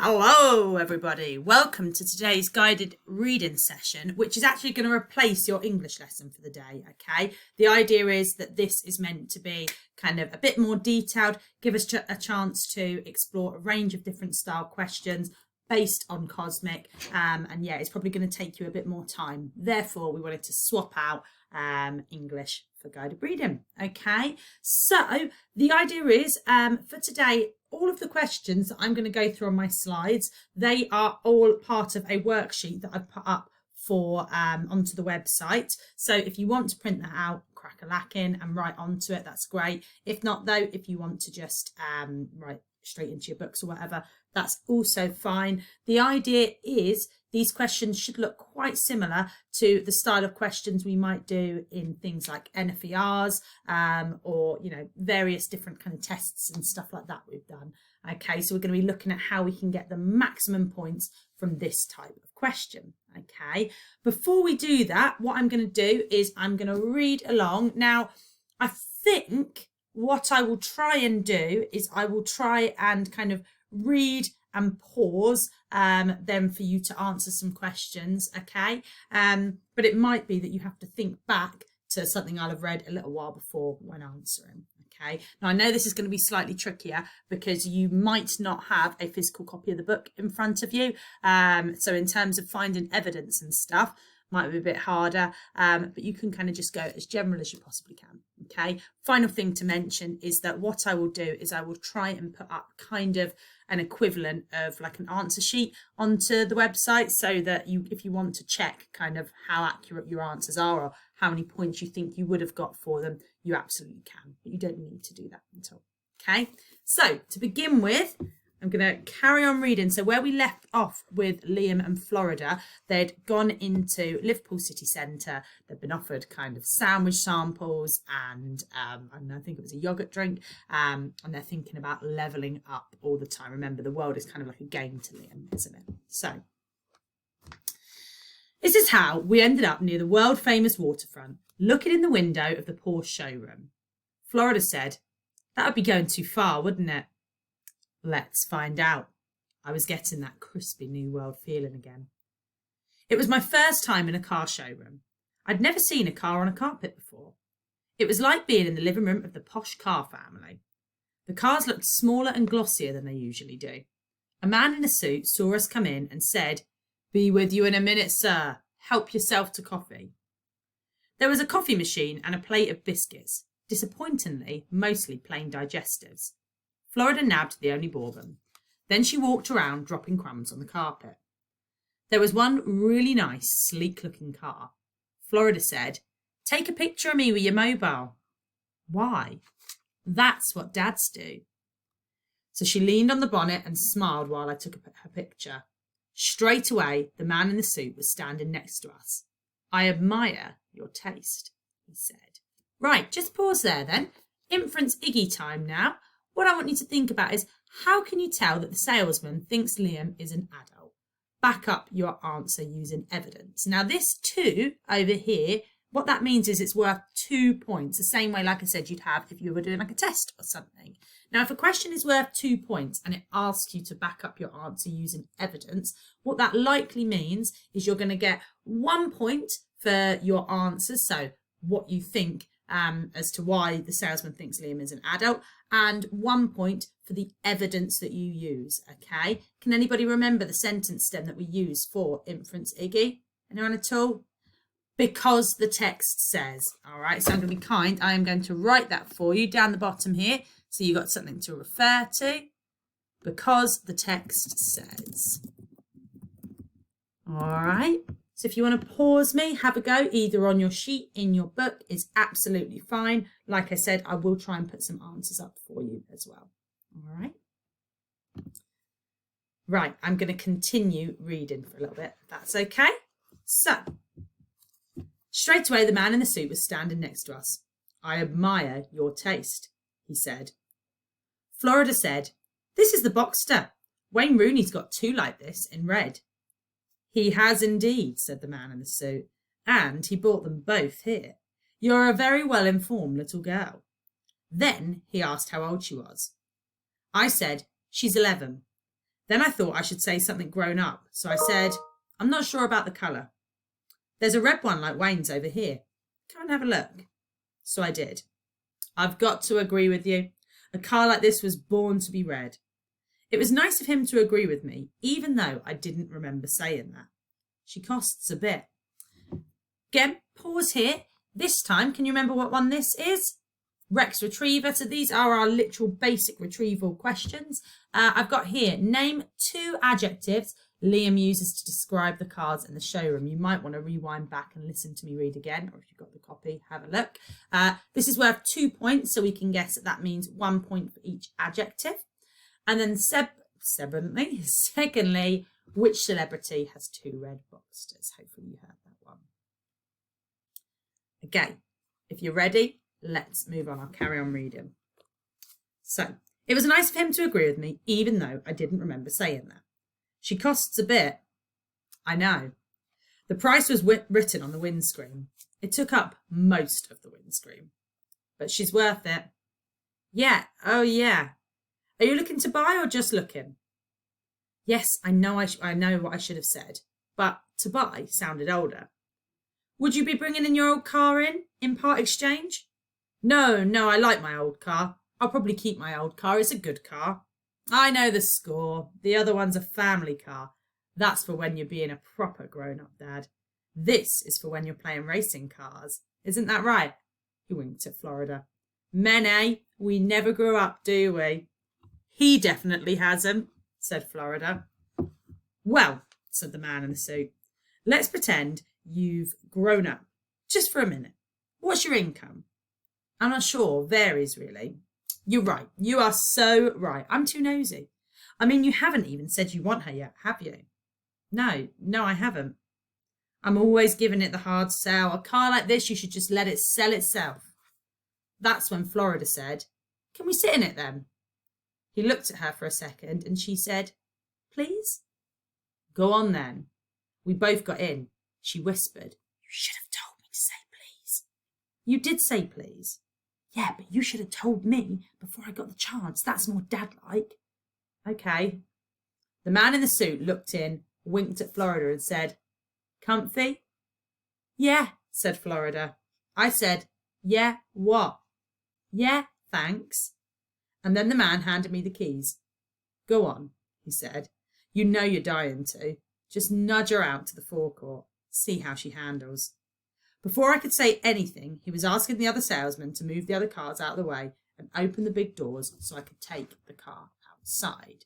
Hello everybody, welcome to today's guided reading session, which is actually going to replace your English lesson for the day. Okay, the idea is that this is meant to be kind of a bit more detailed, give us a chance to explore a range of different style questions based on Cosmic, and yeah, it's probably going to take you a bit more time. Therefore, we wanted to swap out English for guided reading. Okay, so the idea is for today, all of the questions that I'm going to go through on my slides, they are all part of a worksheet that I've put up for onto the website. So if you want to print that out, crack a lacking and write onto it, that's great. If not though, if you want to just write straight into your books or whatever, that's also fine. The idea is these questions should look quite similar to the style of questions we might do in things like NFERs or, you know, various different kind of tests and stuff like that we've done. Okay, so we're going to be looking at how we can get the maximum points from this type of question. Okay, before we do that, what I'm going to do is I'm going to read along. Now, I think what I will try and do is I will try and kind of read and pause then for you to answer some questions, okay? But it might be that you have to think back to something I'll have read a little while before when answering, okay? Now, I know this is going to be slightly trickier because you might not have a physical copy of the book in front of you. So in terms of finding evidence and stuff, might be a bit harder, but you can kind of just go as general as you possibly can, okay? Final thing to mention is that what I will do is I will try and put up kind of an equivalent of like an answer sheet onto the website so that you, if you want to check kind of how accurate your answers are or how many points you think you would have got for them, you absolutely can, but you don't need to do that at all, okay? So to begin with, I'm going to carry on reading. So where we left off with Liam and Florida, they'd gone into Liverpool city centre. They'd been offered kind of sandwich samples and I think it was a yogurt drink. And they're thinking about levelling up all the time. Remember, the world is kind of like a game to Liam, isn't it? So this is how we ended up near the world famous waterfront, looking in the window of the Porsche showroom. Florida said, "That would be going too far, wouldn't it?" Let's find out. I was getting that crispy new world feeling again. It was my first time in a car showroom. I'd never seen a car on a carpet before. It was like being in the living room of the posh car family. The cars looked smaller and glossier than they usually do. A man in a suit saw us come in and said, "Be with you in a minute, sir. Help yourself to coffee." There was a coffee machine and a plate of biscuits, disappointingly mostly plain digestives. Florida nabbed the only bourbon. Then she walked around, dropping crumbs on the carpet. There was one really nice, sleek-looking car. Florida said, "Take a picture of me with your mobile." "Why?" "That's what dads do." So she leaned on the bonnet and smiled while I took her picture. Straight away, the man in the suit was standing next to us. "I admire your taste," he said. Right, just pause there then. Inference Iggy time now. What I want you to think about is, how can you tell that the salesman thinks Liam is an adult? Back up your answer using evidence. Now this 2 over here, what that means is it's worth 2 points, the same way, like I said, you'd have if you were doing like a test or something. Now, if a question is worth 2 points and it asks you to back up your answer using evidence, what that likely means is you're going to get 1 point for your answer, so what you think as to why the salesman thinks Liam is an adult, and 1 point for the evidence that you use, okay? Can anybody remember the sentence stem that we use for inference Iggy? Anyone at all? Because the text says, all right? So I'm going to be kind. I am going to write that for you down the bottom here, so you got something to refer to. Because the text says. All right? So if you want to pause me, have a go, either on your sheet, in your book, is absolutely fine. Like I said, I will try and put some answers up for you as well. All right. Right, I'm going to continue reading for a little bit, if that's okay. So, straight away, the man in the suit was standing next to us. "I admire your taste," he said. Florida said, "This is the Boxster. Wayne Rooney's got 2 like this in red." "He has indeed," said the man in the suit, "and he bought them both here. You're a very well-informed little girl." Then he asked how old she was. I said, "She's 11. Then I thought I should say something grown up. So I said, I'm not sure about the colour. There's a red one like Wayne's over here. Come and have a look. So I did. I've got to agree with you. A car like this was born to be red. It was nice of him to agree with me, even though I didn't remember saying that. She costs a bit. Again, pause here. This time, can you remember what one this is? Rex Retriever. So these are our literal basic retrieval questions. I've got here, name 2 adjectives Liam uses to describe the cars in the showroom. You might want to rewind back and listen to me read again, or if you've got the copy, have a look. This is worth 2 points, so we can guess that that means 1 point for each adjective. And then secondly, which celebrity has 2 red Boxsters? Hopefully you heard that one. Okay, if you're ready, let's move on. I'll carry on reading. So, it was nice of him to agree with me, even though I didn't remember saying that. She costs a bit. I know. The price was written on the windscreen. It took up most of the windscreen. But she's worth it. Yeah, oh yeah. Are you looking to buy or just looking? Yes, I know I know what I should have said, but to buy sounded older. Would you be bringing in your old car in part exchange? No, I like my old car. I'll probably keep my old car. It's a good car. I know the score. The other one's a family car. That's for when you're being a proper grown-up dad. This is for when you're playing racing cars. Isn't that right? He winked at Florida. Men, eh? We never grow up, do we? He definitely hasn't, said Florida. Well, said the man in the suit, let's pretend you've grown up. Just for a minute. What's your income? I'm not sure. Varies, really. You're right. You are so right. I'm too nosy. I mean, you haven't even said you want her yet, have you? No, I haven't. I'm always giving it the hard sell. A car like this, you should just let it sell itself. That's when Florida said, can we sit in it then? He looked at her for a second and she said, please? Go on then. We both got in. She whispered, you should have told me to say please. You did say please. Yeah, but you should have told me before I got the chance. That's more dad-like. Okay. The man in the suit looked in, winked at Florida and said, comfy? Yeah, said Florida. I said, yeah, what? Yeah, thanks. And then the man handed me the keys. Go on, he said. You know you're dying to. Just nudge her out to the forecourt. See how she handles. Before I could say anything, he was asking the other salesman to move the other cars out of the way and open the big doors so I could take the car outside.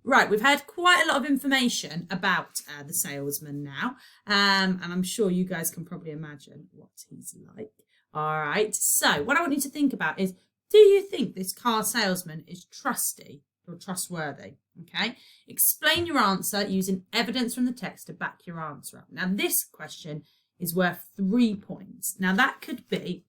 Right, we've had quite a lot of information about the salesman now, and I'm sure you guys can probably imagine what he's like. All right, so what I want you to think about is, do you think this car salesman is trusty or trustworthy? Okay, explain your answer using evidence from the text to back your answer up. Now, this question is worth 3 points. Now, that could be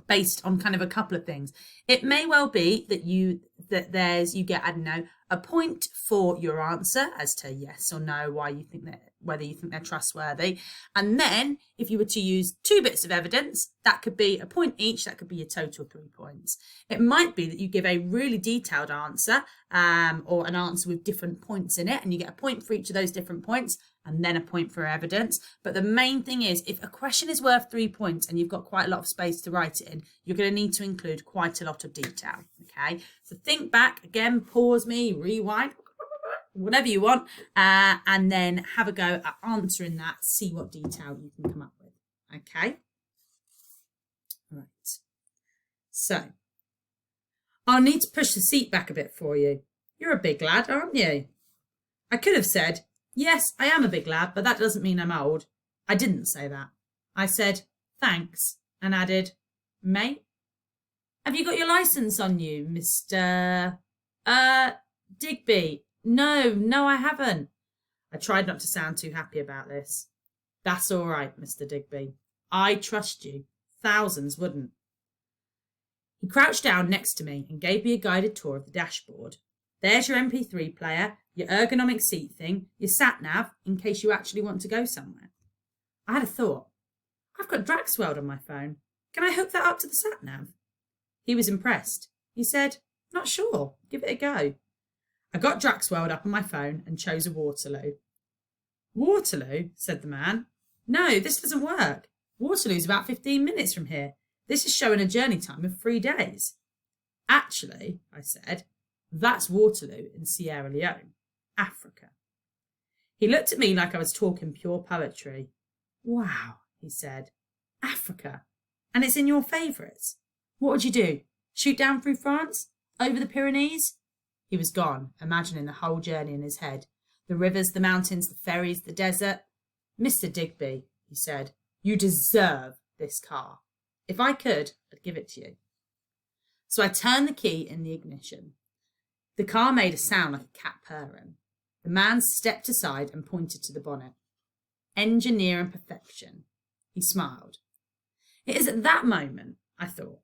based on kind of a couple of things. It may well be that you get, I don't know, a point for your answer as to yes or no, whether you think they're trustworthy. And then if you were to use 2 bits of evidence, that could be a point each. That could be your total 3 points. It might be that you give a really detailed answer or an answer with different points in it, and you get a point for each of those different points and then a point for evidence. But the main thing is, if a question is worth 3 points and you've got quite a lot of space to write it in, you're going to need to include quite a lot of detail. Okay, so think back again, pause me, rewind, whatever you want, and then have a go at answering that, see what detail you can come up with. Okay, right, so I'll need to push the seat back a bit for you. You're a big lad, aren't you? I could have said, yes, I am a big lad, but that doesn't mean I'm old. I didn't say that. I said, thanks, and added, mate. Have you got your licence on you, Mr. Digby? No, I haven't. I tried not to sound too happy about this. That's all right, Mr. Digby. I trust you. Thousands wouldn't. He crouched down next to me and gave me a guided tour of the dashboard. There's your MP3 player, your ergonomic seat thing, your sat-nav, in case you actually want to go somewhere. I had a thought. I've got Draxworld on my phone. Can I hook that up to the sat-nav? He was impressed. He said, not sure. Give it a go. I got Draxworld up on my phone and chose a Waterloo. Waterloo? Said the man. No, this doesn't work. Waterloo's about 15 minutes from here. This is showing a journey time of 3 days. Actually, I said, that's Waterloo in Sierra Leone, Africa. He looked at me like I was talking pure poetry. Wow, he said. Africa? And it's in your favourites? What would you do? Shoot down through France? Over the Pyrenees? He was gone, imagining the whole journey in his head. The rivers, the mountains, the ferries, the desert. Mr. Digby, he said, you deserve this car. If I could, I'd give it to you. So I turned the key in the ignition. The car made a sound like a cat purring. The man stepped aside and pointed to the bonnet. Engineering perfection. He smiled. It is at that moment, I thought.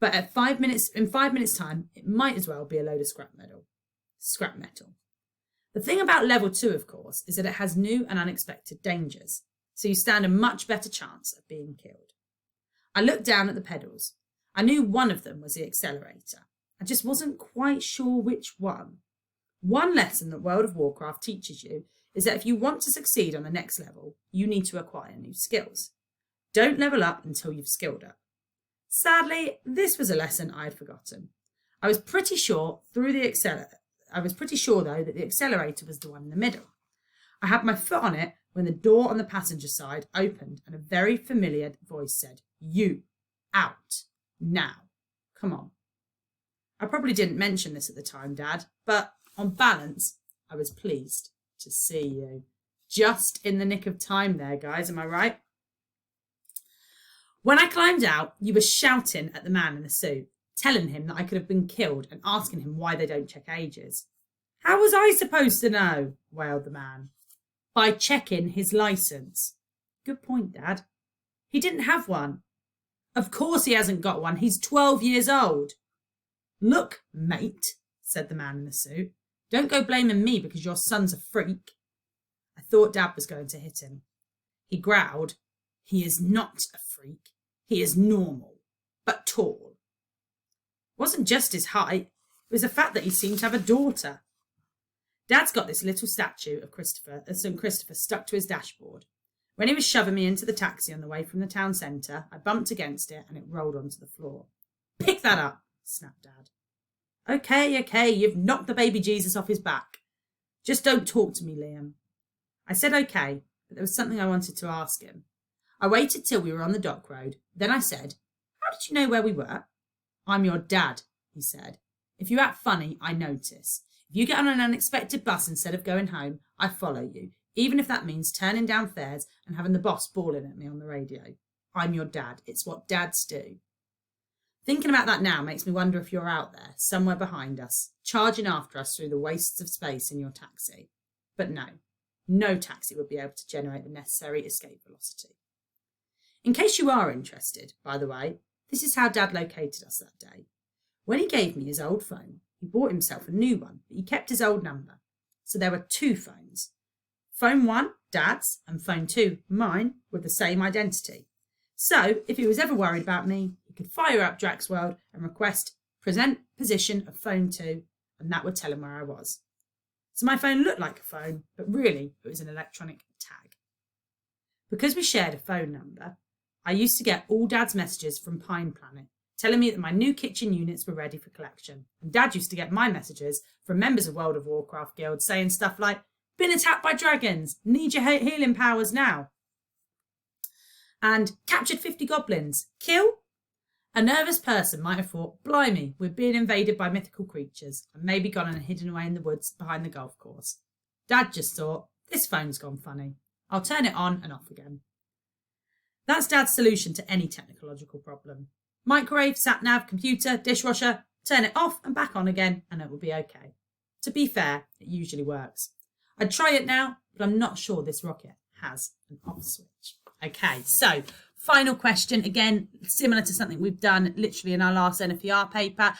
But in 5 minutes' time, it might as well be a load of scrap metal. The thing about level 2, of course, is that it has new and unexpected dangers, so you stand a much better chance of being killed. I looked down at the pedals. I knew one of them was the accelerator. I just wasn't quite sure which one. One lesson that World of Warcraft teaches you is that if you want to succeed on the next level, you need to acquire new skills. Don't level up until you've skilled up. Sadly, this was a lesson I had forgotten. I was pretty sure though that the accelerator was the one in the middle. I had my foot on it when the door on the passenger side opened and a very familiar voice said, "You, out, now, come on." I probably didn't mention this at the time, Dad, but on balance, I was pleased to see you. Just in the nick of time there, guys, am I right? When I climbed out, you were shouting at the man in the suit, telling him that I could have been killed and asking him why they don't check ages. How was I supposed to know? Wailed the man. By checking his licence. Good point, Dad. He didn't have one. Of course he hasn't got one. He's 12 years old. Look, mate, said the man in the suit. Don't go blaming me because your son's a freak. I thought Dad was going to hit him. He growled, "He is not a freak. He is normal, but tall." It wasn't just his height. It was the fact that he seemed to have a daughter. Dad's got this little statue of St. Christopher stuck to his dashboard. When he was shoving me into the taxi on the way from the town centre, I bumped against it and it rolled onto the floor. "Pick that up," snapped Dad. Okay, you've knocked the baby Jesus off his back. Just don't talk to me, Liam. I said okay, but there was something I wanted to ask him. I waited till we were on the dock road. Then I said, "How did you know where we were?" "I'm your dad," he said. "If you act funny, I notice. If you get on an unexpected bus instead of going home, I follow you, even if that means turning down fares and having the boss bawling at me on the radio. I'm your dad. It's what dads do." Thinking about that now makes me wonder if you're out there, somewhere behind us, charging after us through the wastes of space in your taxi. But no taxi would be able to generate the necessary escape velocity. In case you are interested, by the way, this is how Dad located us that day. When he gave me his old phone, he bought himself a new one, but he kept his old number. So there were 2 phones. Phone 1, Dad's, and phone 2, mine, with the same identity. So if he was ever worried about me, he could fire up Draxworld and request present position of phone 2, and that would tell him where I was. So my phone looked like a phone, but really it was an electronic tag. Because we shared a phone number, I used to get all Dad's messages from Pine Planet, telling me that my new kitchen units were ready for collection. And Dad used to get my messages from members of World of Warcraft Guild saying stuff like, "Been attacked by dragons, need your healing powers now." And captured 50 goblins, kill? A nervous person might have thought, blimey, we're being invaded by mythical creatures, and maybe gone and hidden away in the woods behind the golf course. Dad just thought, this phone's gone funny. I'll turn it on and off again. That's Dad's solution to any technological problem. Microwave, sat-nav, computer, dishwasher, turn it off and back on again, and it will be okay. To be fair, it usually works. I'd try it now, but I'm not sure this rocket has an off switch. Okay, so final question, again, similar to something we've done literally in our last NFER paper.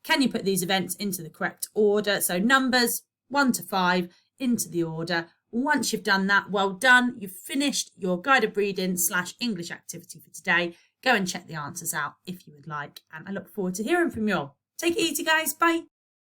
Can you put these events into the correct order? So numbers 1 to 5 into the order. Once you've done that, well done. You've finished your guided reading / English activity for today. Go and check the answers out if you would like. And I look forward to hearing from you all. Take it easy, guys. Bye.